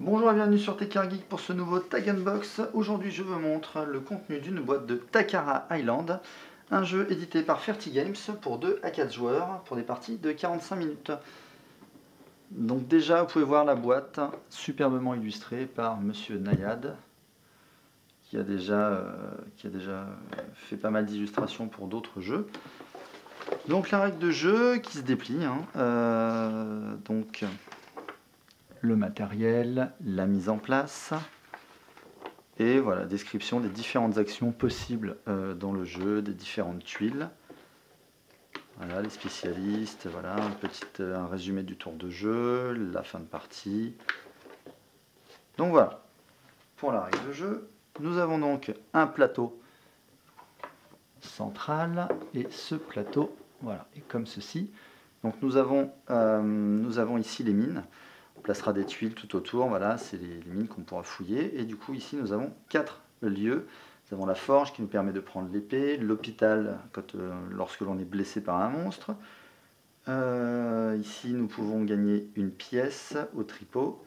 Bonjour et bienvenue sur Tekkar Geek pour ce nouveau Tag Unbox. Aujourd'hui je vous montre le contenu d'une boîte de Takara Island, un jeu édité par Fertigames pour 2 à 4 joueurs pour des parties de 45 minutes. Donc déjà vous pouvez voir la boîte superbement illustrée par Monsieur Nayad qui a déjà fait pas mal d'illustrations pour d'autres jeux. Donc la règle de jeu qui se déplie, donc le matériel, la mise en place, et voilà, description des différentes actions possibles dans le jeu, des différentes tuiles. Voilà, les spécialistes, voilà, un résumé du tour de jeu, la fin de partie. Donc voilà, pour la règle de jeu, nous avons donc un plateau central, et ce plateau, voilà, est comme ceci. Donc nous avons ici les mines. On placera des tuiles tout autour, voilà, c'est les mines qu'on pourra fouiller. Et du coup, ici, nous avons 4 lieux. Nous avons la forge qui nous permet de prendre l'épée, l'hôpital lorsque l'on est blessé par un monstre. Ici, nous pouvons gagner une pièce au tripot.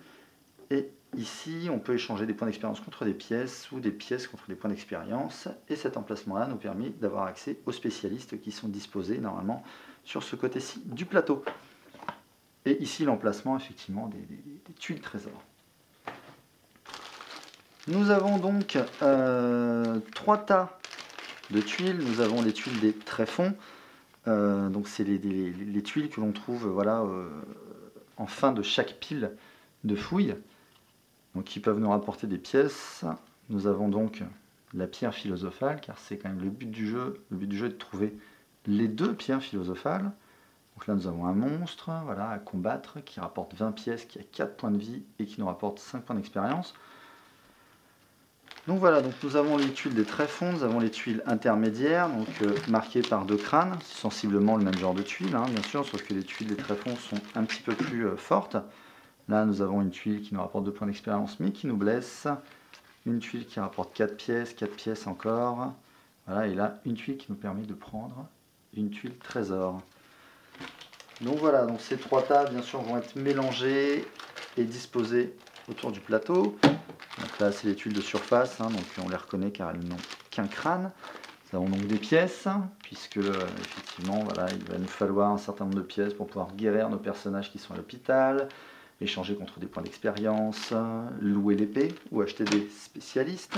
Et ici, on peut échanger des points d'expérience contre des pièces ou des pièces contre des points d'expérience. Et cet emplacement-là nous permet d'avoir accès aux spécialistes qui sont disposés normalement sur ce côté-ci du plateau. Et ici l'emplacement effectivement des tuiles trésors. Nous avons donc 3 tas de tuiles. Nous avons les tuiles des tréfonds. Donc c'est les tuiles que l'on trouve voilà, en fin de chaque pile de fouilles. Donc qui peuvent nous rapporter des pièces. Nous avons donc la pierre philosophale, car c'est quand même le but du jeu. Le but du jeu est de trouver les 2 pierres philosophales. Donc là nous avons un monstre voilà, à combattre qui rapporte 20 pièces, qui a 4 points de vie et qui nous rapporte 5 points d'expérience. Donc voilà, donc nous avons les tuiles des tréfonds, nous avons les tuiles intermédiaires, donc marquées par 2 crânes, c'est sensiblement le même genre de tuiles, bien sûr, sauf que les tuiles des tréfonds sont un petit peu plus fortes. Là nous avons une tuile qui nous rapporte 2 points d'expérience mais qui nous blesse, une tuile qui rapporte 4 pièces encore, voilà, et là une tuile qui nous permet de prendre une tuile trésor. Donc voilà, donc ces 3 tas bien sûr vont être mélangés et disposés autour du plateau. Donc là c'est les tuiles de surface, donc on les reconnaît car elles n'ont qu'un crâne. Nous avons donc des pièces, puisque effectivement voilà, il va nous falloir un certain nombre de pièces pour pouvoir guérir nos personnages qui sont à l'hôpital, échanger contre des points d'expérience, louer l'épée ou acheter des spécialistes.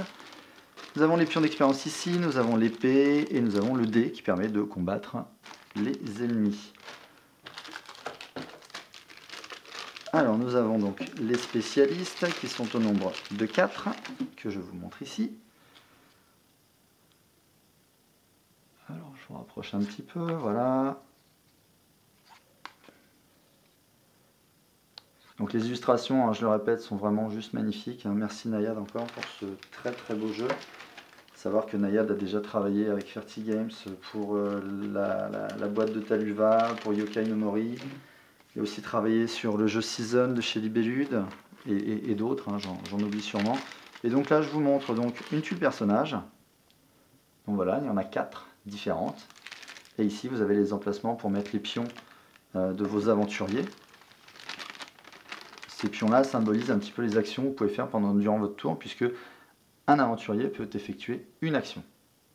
Nous avons les pions d'expérience ici, nous avons l'épée et nous avons le dé qui permet de combattre les ennemis. Alors nous avons donc les spécialistes qui sont au nombre de 4, que je vous montre ici. Alors je vous rapproche un petit peu, voilà. Donc les illustrations, je le répète, sont vraiment juste magnifiques. Merci Nayad encore pour ce très très beau jeu. Savoir que Nayad a déjà travaillé avec Fertigames pour la boîte de Taluva, pour Yokai no Mori. Il a aussi travaillé sur le jeu Season de chez Libellude et d'autres, j'en oublie sûrement. Et donc là je vous montre donc une tuile personnage. Donc voilà, il y en a 4 différentes. Et ici vous avez les emplacements pour mettre les pions de vos aventuriers. Ces pions-là symbolisent un petit peu les actions que vous pouvez faire durant votre tour, puisque un aventurier peut effectuer une action.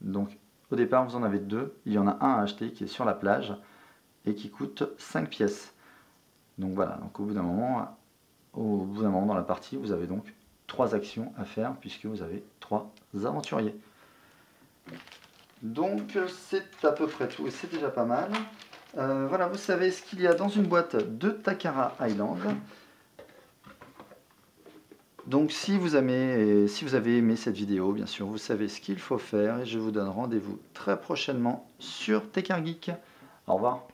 Donc au départ vous en avez 2, il y en a un à acheter qui est sur la plage et qui coûte 5 pièces. Donc voilà, donc au bout d'un moment dans la partie, vous avez donc 3 actions à faire puisque vous avez 3 aventuriers. Donc c'est à peu près tout et c'est déjà pas mal. Voilà, vous savez ce qu'il y a dans une boîte de Takara Island. Donc si vous avez aimé cette vidéo, bien sûr, vous savez ce qu'il faut faire et je vous donne rendez-vous très prochainement sur Tekkar Geek. Au revoir.